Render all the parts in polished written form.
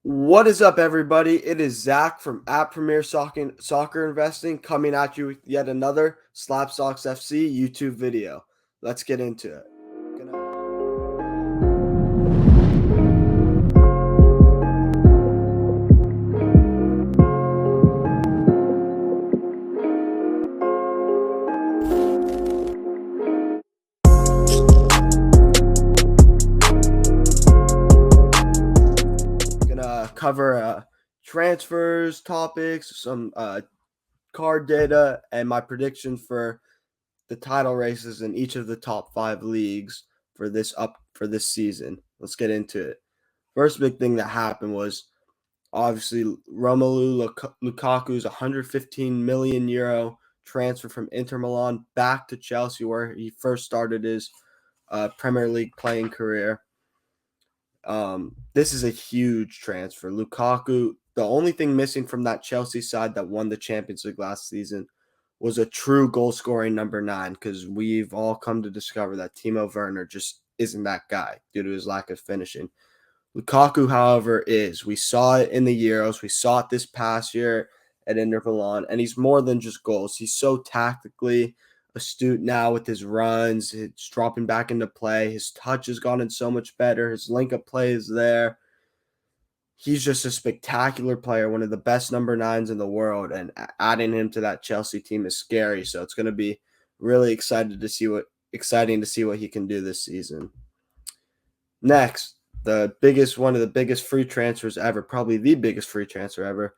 What is up, everybody? It is Zach from at Premier Soccer Investing coming at you with yet another SlabStox FC YouTube video. Let's get into it. Gonna cover transfers, topics, some card data, and my predictions for the title races in each of the top 5 leagues for this season. Let's get into it. First big thing that happened was obviously Romelu Lukaku's 115 million euro transfer from Inter Milan back to Chelsea, where he first started his Premier League playing career. This is a huge transfer. Lukaku, the only thing missing from that Chelsea side that won the Champions League last season was a true goal-scoring number 9, because we've all come to discover that Timo Werner just isn't that guy due to his lack of finishing. Lukaku, however, is. We saw it in the Euros. We saw it this past year at Inter Milan, and he's more than just goals. He's so tactically astute now with his runs. It's dropping back into play. His touch has gotten so much better. His link-up play is there. He's just a spectacular player, one of the best number 9s in the world, and adding him to that Chelsea team is scary. So it's going to be really exciting to see what he can do this season. Next, one of the biggest free transfers ever, probably the biggest free transfer ever,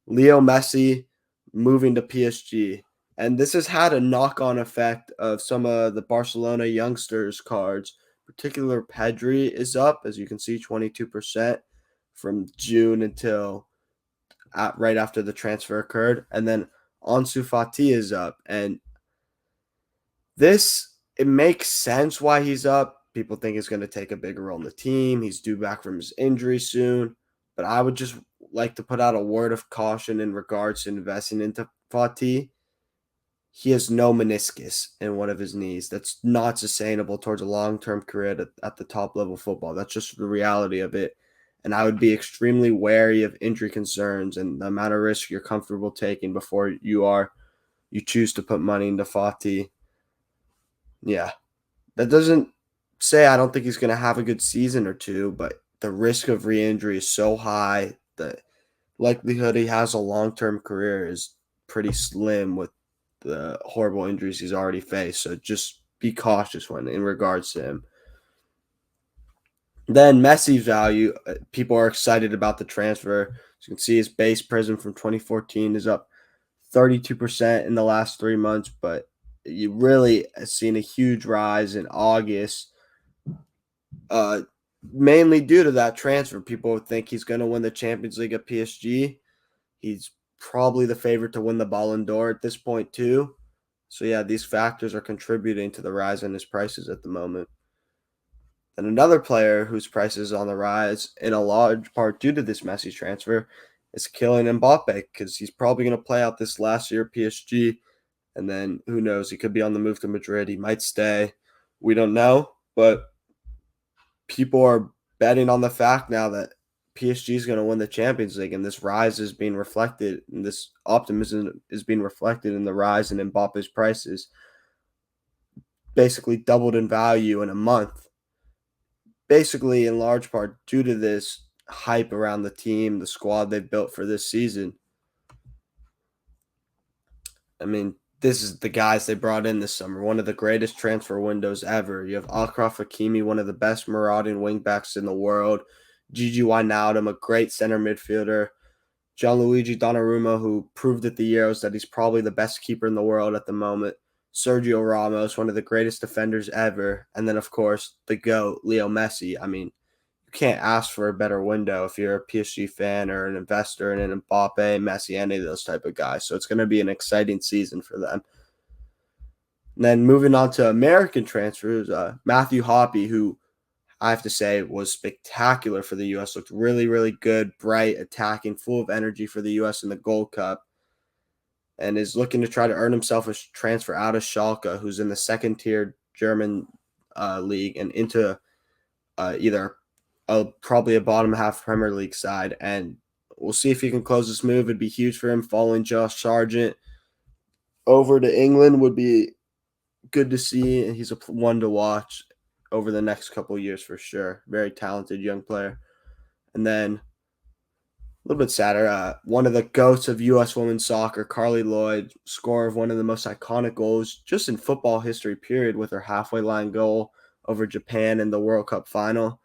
Leo Messi moving to PSG. And this has had a knock-on effect of some of the Barcelona youngsters cards. Particular Pedri is up, as you can see, 22% from June until right after the transfer occurred. And then Ansu Fati is up. And it makes sense why he's up. People think he's going to take a bigger role in the team. He's due back from his injury soon. But I would just like to put out a word of caution in regards to investing into Fati. He has no meniscus in one of his knees. That's not sustainable towards a long-term career at the top level football. That's just the reality of it. And I would be extremely wary of injury concerns and the amount of risk you're comfortable taking before you choose to put money into Fati. Yeah, that doesn't say I don't think he's going to have a good season or two, but the risk of re-injury is so high. The likelihood he has a long-term career is pretty slim with the horrible injuries he's already faced. So just be cautious in regards to him. Then Messi's value, people are excited about the transfer. As you can see, his base prism from 2014 is up 32% in the last 3 months, but you really have seen a huge rise in August, mainly due to that transfer. People think he's going to win the Champions League at PSG. He's probably the favorite to win the Ballon d'Or at this point too. So yeah, these factors are contributing to the rise in his prices at the moment. And another player whose price is on the rise, in a large part due to this Messi transfer, is Kylian Mbappe, because he's probably going to play out this last year at PSG. And then who knows? He could be on the move to Madrid. He might stay. We don't know. But people are betting on the fact now that PSG is going to win the Champions League. And this rise is being reflected. And this optimism is being reflected in the rise in Mbappe's prices. Basically doubled in value in a month. Basically, in large part, due to this hype around the team, the squad they've built for this season. I mean, this is the guys they brought in this summer. One of the greatest transfer windows ever. You have Achraf Hakimi, one of the best marauding wingbacks in the world. Gigi Wijnaldum, a great center midfielder. Gianluigi Donnarumma, who proved at the Euros that he's probably the best keeper in the world at the moment. Sergio Ramos, one of the greatest defenders ever. And then, of course, the GOAT, Leo Messi. I mean, you can't ask for a better window if you're a PSG fan or an investor in an Mbappe, Messi, any of those type of guys. So it's going to be an exciting season for them. And then moving on to American transfers, Matthew Hoppe, who I have to say was spectacular for the U.S., looked really, really good, bright, attacking, full of energy for the U.S. in the Gold Cup, and is looking to try to earn himself a transfer out of Schalke, who's in the second-tier German league, and into either probably a bottom half Premier League side, and we'll see if he can close this move. It'd be huge for him. Following Josh Sargent over to England would be good to see, and he's one to watch over the next couple of years for sure. Very talented young player. And then a little bit sadder, one of the goats of U.S. women's soccer, Carly Lloyd, scorer of one of the most iconic goals just in football history, period, with her halfway line goal over Japan in the World Cup final,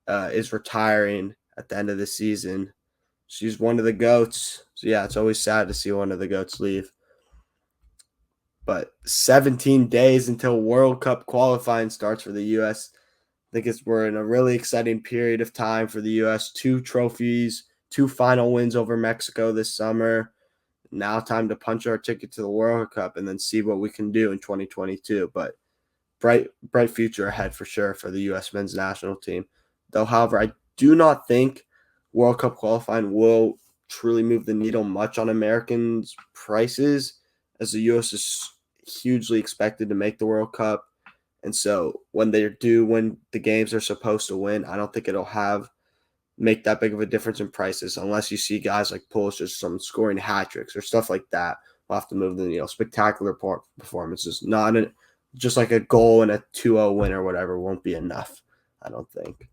is retiring at the end of the season. She's one of the goats. So, yeah, it's always sad to see one of the goats leave. But 17 days until World Cup qualifying starts for the U.S. I think we're in a really exciting period of time for the U.S. 2 trophies, 2 final wins over Mexico this summer. Now time to punch our ticket to the World Cup and then see what we can do in 2022. But bright future ahead for sure for the U.S. men's national team. Though, however, I do not think World Cup qualifying will truly move the needle much on Americans' prices, as the U.S. is hugely expected to make the World Cup. And so when they do win the games they're supposed to win, I don't think it'll make that big of a difference in prices unless you see guys like Pulisic, some scoring hat tricks or stuff like that. We'll have to move the spectacular performances. Just like a goal and a 2-0 win or whatever won't be enough, I don't think.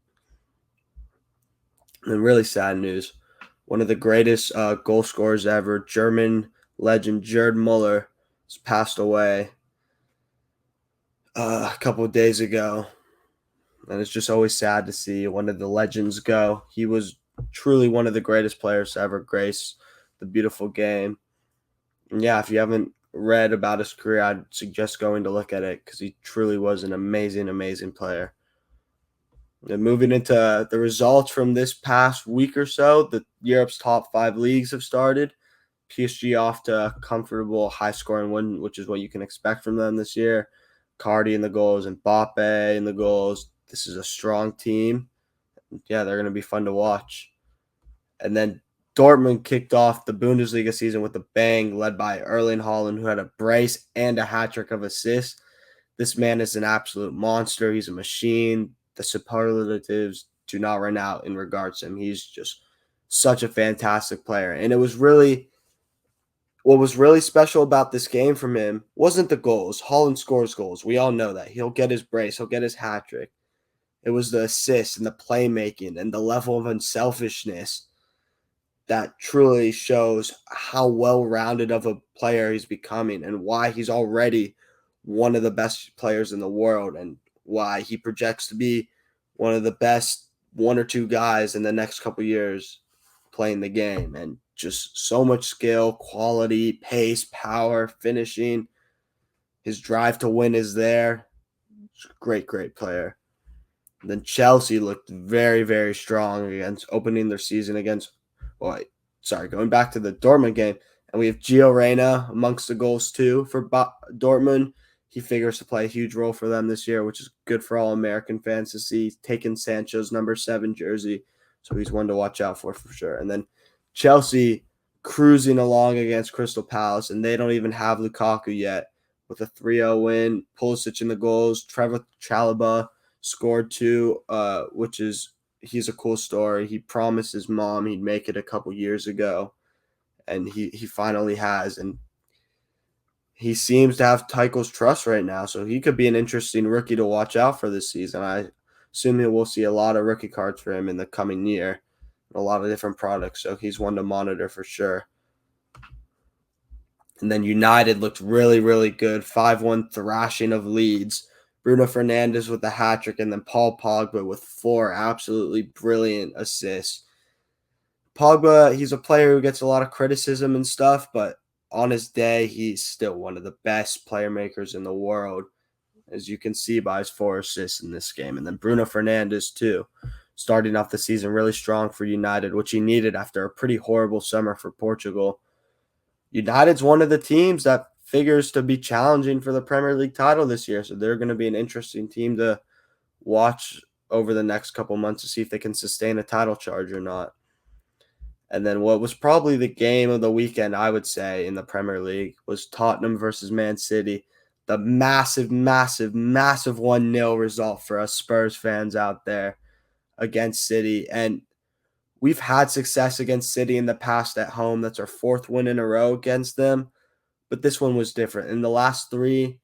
And really sad news. One of the greatest goal scorers ever, German legend Gerd Muller, has passed away a couple of days ago. And it's just always sad to see one of the legends go. He was truly one of the greatest players to ever grace the beautiful game. And yeah, if you haven't read about his career, I'd suggest going to look at it because he truly was an amazing, amazing player. And moving into the results from this past week or so, the Europe's top 5 leagues have started. PSG off to a comfortable high-scoring win, which is what you can expect from them this year. Cardi in the goals, and Mbappe in the goals. This is a strong team. Yeah, they're going to be fun to watch. And then Dortmund kicked off the Bundesliga season with a bang, led by Erling Haaland, who had a brace and a hat-trick of assists. This man is an absolute monster. He's a machine. The superlatives do not run out in regards to him. He's just such a fantastic player. And what was really special about this game from him wasn't the goals. Haaland scores goals. We all know that. He'll get his brace. He'll get his hat trick. It was the assists and the playmaking and the level of unselfishness that truly shows how well-rounded of a player he's becoming and why he's already one of the best players in the world and why he projects to be one of the best 1 or 2 guys in the next couple years playing the game. And just so much skill, quality, pace, power, finishing. His drive to win is there. Great player. And then Chelsea looked very, very strong against opening their season against going back to the Dortmund game. And we have Gio Reyna amongst the goals too for Dortmund. He figures to play a huge role for them this year, which is good for all American fans to see. Taking Sancho's number 7 jersey. So he's one to watch out for sure. And then Chelsea cruising along against Crystal Palace, and they don't even have Lukaku yet with a 3-0 win. Pulisic in the goals. Trevor Chalobah scored 2, he's a cool story. He promised his mom he'd make it a couple years ago, and he finally has. And he seems to have Tuchel's trust right now, so he could be an interesting rookie to watch out for this season. I assume we'll see a lot of rookie cards for him in the coming year, a lot of different products, so he's one to monitor for sure. And then United looked really, really good. 5-1 thrashing of Leeds. Bruno Fernandes with the hat trick, and then Paul Pogba with 4 absolutely brilliant assists. Pogba, he's a player who gets a lot of criticism and stuff, but on his day, he's still one of the best player makers in the world, as you can see by his 4 assists in this game. And then Bruno Fernandes, too, starting off the season really strong for United, which he needed after a pretty horrible summer for Portugal. United's one of the teams that figures to be challenging for the Premier League title this year, so they're going to be an interesting team to watch over the next couple months to see if they can sustain a title charge or not. And then what was probably the game of the weekend, I would say, in the Premier League was Tottenham versus Man City. The massive 1-0 result for us Spurs fans out there. against City. And we've had success against City in the past at home. That's our 4th win in a row against them. But this one was different. In the last 3,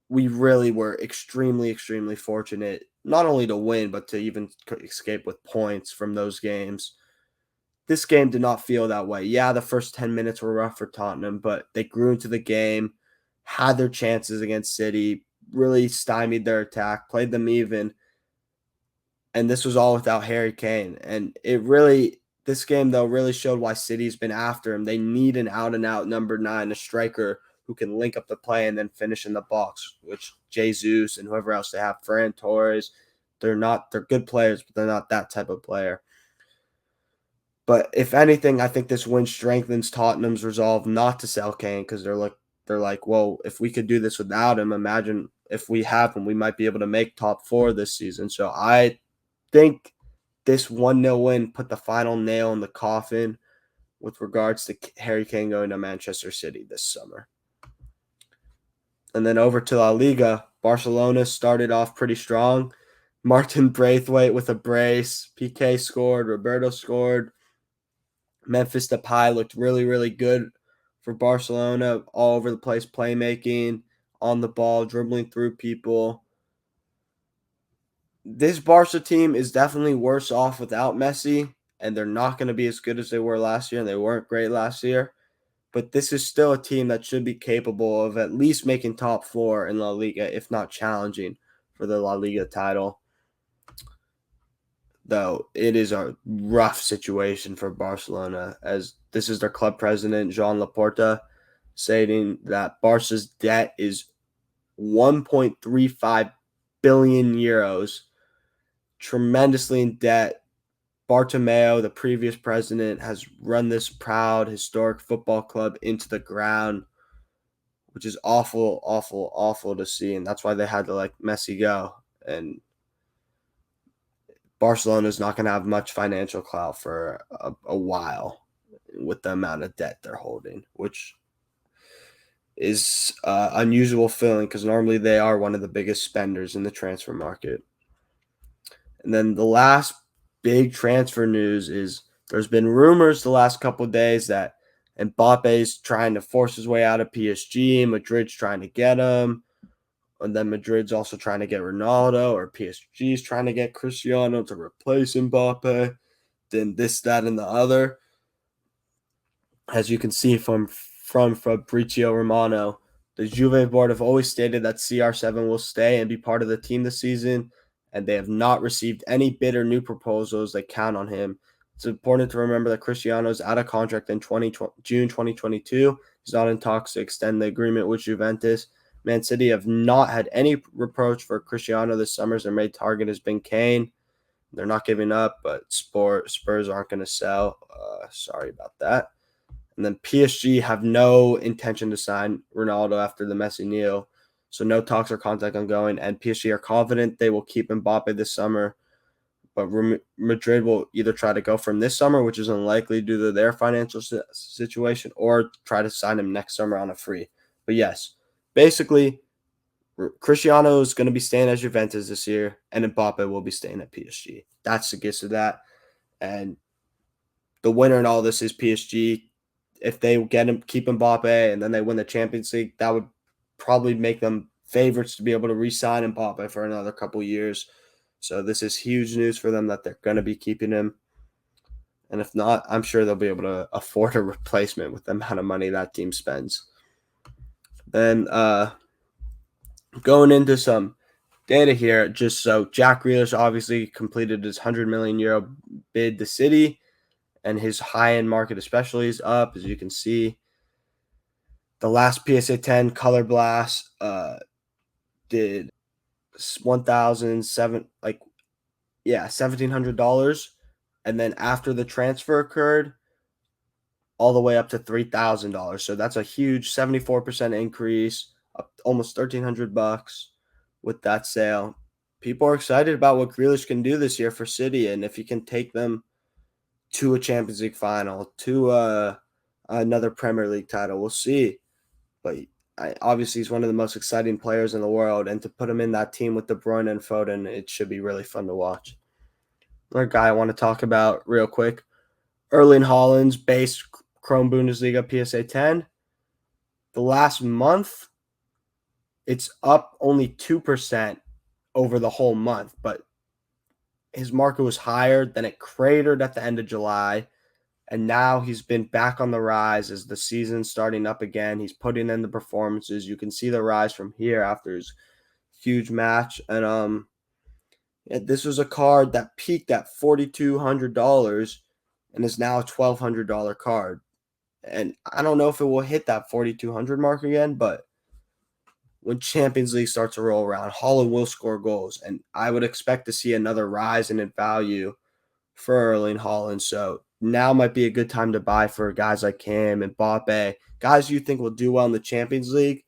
we really were extremely, extremely fortunate, not only to win, but to even escape with points from those games. This game did not feel that way. Yeah, the first 10 minutes were rough for Tottenham, but they grew into the game, had their chances against City, really stymied their attack, played them even. And this was all without Harry Kane. And this game, though, really showed why City's been after him. They need an out and out number 9, a striker who can link up the play and then finish in the box, which Jesus and whoever else they have, Ferran Torres, they're good players, but they're not that type of player. But if anything, I think this win strengthens Tottenham's resolve not to sell Kane, because they're like, well, if we could do this without him, imagine if we have him, we might be able to make top 4 this season. So I think this 1-0 win put the final nail in the coffin with regards to Harry Kane going to Manchester City this summer. And then over to La Liga, Barcelona started off pretty strong. Martin Braithwaite with a brace. PK scored. Roberto scored. Memphis Depay looked really, really good for Barcelona. All over the place, playmaking, on the ball, dribbling through people. This Barca team is definitely worse off without Messi, and they're not going to be as good as they were last year, and they weren't great last year. But this is still a team that should be capable of at least making top 4 in La Liga, if not challenging for the La Liga title. Though it is a rough situation for Barcelona, as this is their club president, Joan Laporta, stating that Barca's debt is 1.35 billion euros, tremendously in debt. Bartomeu, the previous president, has run this proud, historic football club into the ground, which is awful, awful, awful to see. And that's why they had to let Messi go. And Barcelona is not going to have much financial clout for a while with the amount of debt they're holding, which is unusual feeling because normally they are one of the biggest spenders in the transfer market. And then the last big transfer news is there's been rumors the last couple of days that Mbappe's trying to force his way out of PSG. Madrid's trying to get him. And then Madrid's also trying to get Ronaldo, or PSG's trying to get Cristiano to replace Mbappe. Then this, that, and the other. As you can see from Fabrizio Romano, the Juve board have always stated that CR7 will stay and be part of the team this season, and they have not received any bid or new proposals that count on him. It's important to remember that Cristiano is out of contract in June 2022. He's not in talks to extend the agreement with Juventus. Man City have not had any reproach for Cristiano this summer. Their main target has been Kane. They're not giving up, but Spurs aren't going to sell. Sorry about that. And then PSG have no intention to sign Ronaldo after the Messi deal. So no talks or contact ongoing. And PSG are confident they will keep Mbappe this summer. But Madrid will either try to go for him this summer, which is unlikely due to their financial situation, or try to sign him next summer on a free. But yes, basically, Cristiano is going to be staying at Juventus this year, and Mbappe will be staying at PSG. That's the gist of that. And the winner in all this is PSG. If they keep Mbappe, and then they win the Champions League, that would probably make them favorites to be able to re-sign Mbappe for another couple years. So this is huge news for them that they're going to be keeping him. And if not, I'm sure they'll be able to afford a replacement with the amount of money that team spends. Then going into some data here, just so Jack Grealish obviously completed his €100 million bid to City, and his high-end market especially is up, as you can see. The last PSA 10 Color Blast did $1,700, and then after the transfer occurred, all the way up to $3,000. So that's a huge 74% increase, up almost $1,300 with that sale. People are excited about what Grealish can do this year for City, and if he can take them to a Champions League final, to another Premier League title, we'll see. But obviously, he's one of the most exciting players in the world, and to put him in that team with De Bruyne and Foden, it should be really fun to watch. Another guy I want to talk about real quick, Erling Haaland's base Chrome Bundesliga PSA 10. The last month, it's up only 2% over the whole month, but his market was higher. Then it cratered at the end of July. And now he's been back on the rise as the season's starting up again. He's putting in the performances. You can see the rise from here after his huge match. And this was a card that peaked at $4,200 and is now a $1,200 card. And I don't know if it will hit that 4,200 mark again, but when Champions League starts to roll around, Haaland will score goals, and I would expect to see another rise in value for Erling Haaland. So now might be a good time to buy for guys like him and Mbappe, guys you think will do well in the Champions League.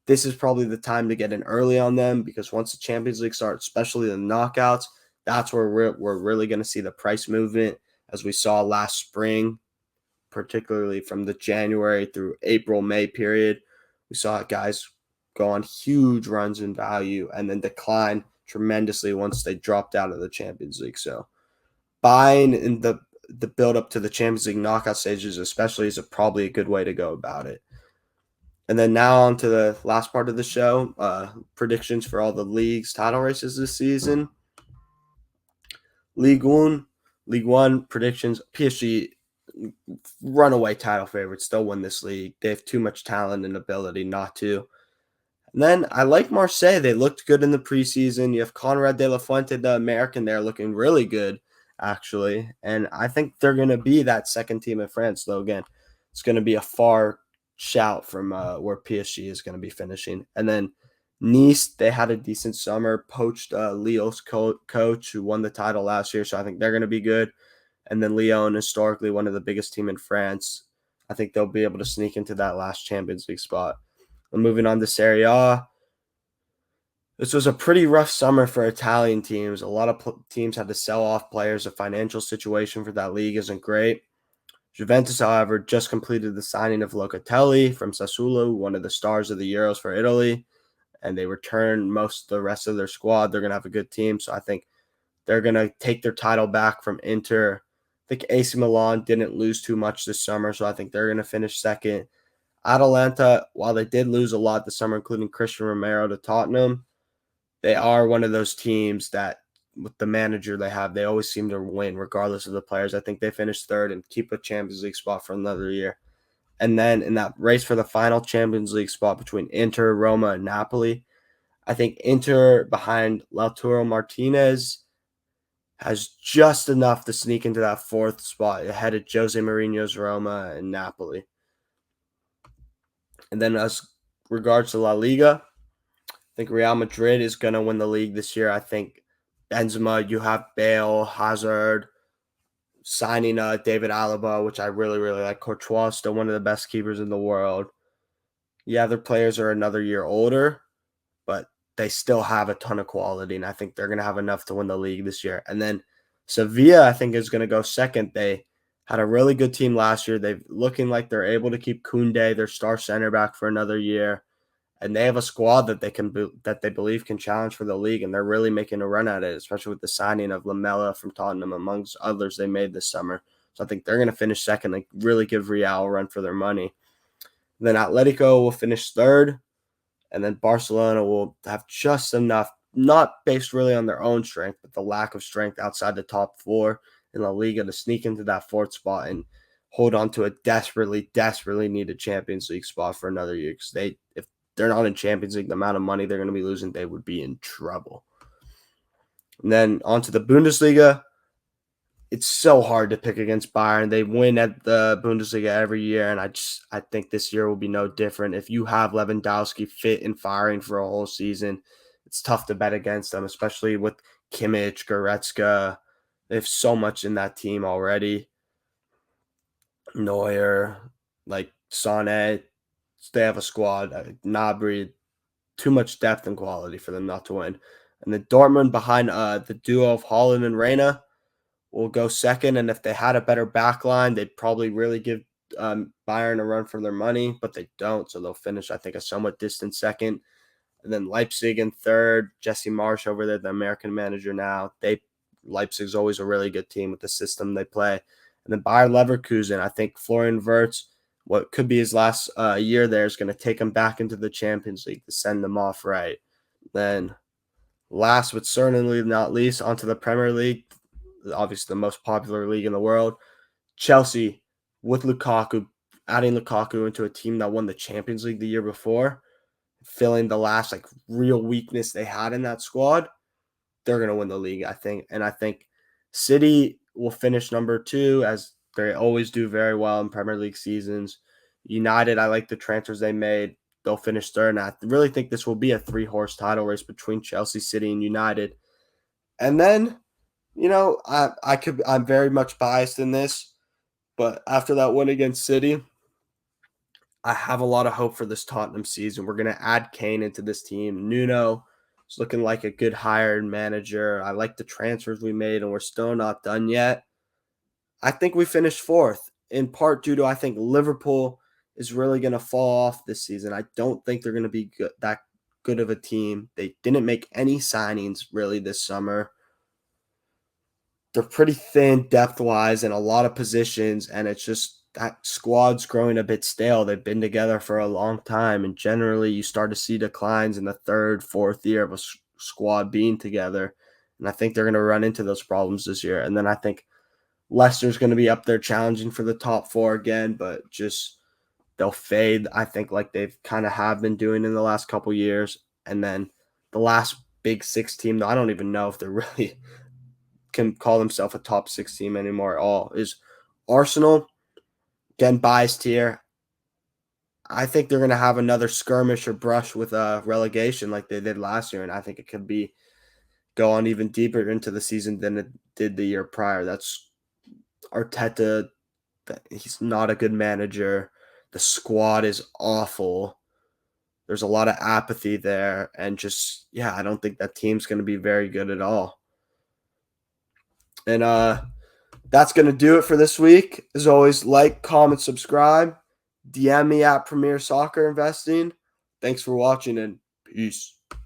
This is probably the time to get in early on them, because once the Champions League starts, especially the knockouts, that's where we're really going to see the price movement, as we saw last spring, particularly from the January through April, May period. We saw guys go on huge runs in value and then decline tremendously once they dropped out of the Champions League. So buying in the build up to the Champions League knockout stages especially is probably a good way to go about it. And then now on to the last part of the show, predictions for all the leagues title races this season. League One predictions. PSG runaway title favorites. They'll win this league. They have too much talent and ability not to. And then I like Marseille. They looked good in the preseason. You have Conrad de la Fuente, the American there, looking really good, actually. And I think they're going to be that second team in France, though. Again, it's going to be a far shout from where PSG is going to be finishing. And then Nice, they had a decent summer, poached Leo's coach who won the title last year. So I think they're going to be good. And then Lyon, historically one of the biggest team in France. I think they'll be able to sneak into that last Champions League spot. And moving on to Serie A, this was a pretty rough summer for Italian teams. A lot of teams had to sell off players. The financial situation for that league isn't great. Juventus, however, just completed the signing of Locatelli from Sassuolo, one of the stars of the Euros for Italy, and they returned most of the rest of their squad. They're going to have a good team, so I think they're going to take their title back from Inter. I think AC Milan didn't lose too much this summer, so I think they're going to finish second. Atalanta, while they did lose a lot this summer, including Christian Romero to Tottenham, they are one of those teams that, with the manager they have, they always seem to win regardless of the players. I think they finished third and keep a Champions League spot for another year. And then in that race for the final Champions League spot between Inter, Roma, and Napoli, I think Inter behind Lautaro Martinez has just enough to sneak into that fourth spot ahead of Jose Mourinho's Roma and Napoli. And then as regards to La Liga, I think Real Madrid is going to win the league this year. I think Benzema, you have Bale, Hazard, signing David Alaba, which I really, really like. Courtois, still one of the best keepers in the world. Yeah, their players are another year older, but they still have a ton of quality, and I think they're going to have enough to win the league this year. And then Sevilla, I think, is going to go second. They had a really good team last year. They're looking like they're able to keep Koundé, their star center back, for another year. And they have a squad that they believe can challenge for the league, and they're really making a run at it, especially with the signing of Lamela from Tottenham, amongst others they made this summer. So I think they're going to finish second and really give Real a run for their money. Then Atletico will finish third, and then Barcelona will have just enough, not based really on their own strength, but the lack of strength outside the top four in La Liga, to sneak into that fourth spot and hold on to a desperately, desperately needed Champions League spot for another year. Because if they're not in Champions League, the amount of money they're going to be losing, they would be in trouble. And then onto the Bundesliga. It's so hard to pick against Bayern. They win at the Bundesliga every year, and I think this year will be no different. If you have Lewandowski fit and firing for a whole season, it's tough to bet against them, especially with Kimmich, Goretzka. They have so much in that team already. Neuer, like Sané, they have a squad. Gnabry, too much depth and quality for them not to win. And then Dortmund behind the duo of Haaland and Reina will go second, and if they had a better back line, they'd probably really give Bayern a run for their money, but they don't, so they'll finish, I think, a somewhat distant second. And then Leipzig in third, Jesse Marsch over there, the American manager now, they Leipzig's always a really good team with the system they play. And then Bayer Leverkusen, I think Florian Wirtz, what could be his last year there, is going to take him back into the Champions League to send them off right. Then last but certainly not least, onto the Premier League, obviously the most popular league in the world. Chelsea, with Lukaku, adding Lukaku into a team that won the Champions League the year before, filling the last real weakness they had in that squad, they're going to win the league, I think. And I think City will finish number 2, as they always do very well in Premier League seasons. United, I like the transfers they made. They'll finish third. And I really think this will be a 3-horse title race between Chelsea, City, and United. And then, I'm very much biased in this, but after that win against City, I have a lot of hope for this Tottenham season. We're going to add Kane into this team. Nuno is looking like a good hired manager. I like the transfers we made, and we're still not done yet. I think we finished 4th, in part due to I think Liverpool is really going to fall off this season. I don't think they're going to be that good of a team. They didn't make any signings really this summer. They're pretty thin depth-wise in a lot of positions, and it's just that squad's growing a bit stale. They've been together for a long time, and generally you start to see declines in the 3rd, 4th year of a squad being together, and I think they're going to run into those problems this year. And then I think Leicester's going to be up there challenging for the top 4 again, but just they'll fade, I think, like they've kind of have been doing in the last couple years. And then the last Big 6 team, I don't even know if they're really can call themselves a top 6 team anymore at all, is Arsenal. Again, biased here. I think they're going to have another skirmish or brush with relegation like they did last year, and I think it could be go on even deeper into the season than it did the year prior. That's Arteta. He's not a good manager. The squad is awful. There's a lot of apathy there, and just, I don't think that team's going to be very good at all. And that's going to do it for this week. As always, like, comment, subscribe. DM me at Premier Soccer Investing. Thanks for watching, and peace.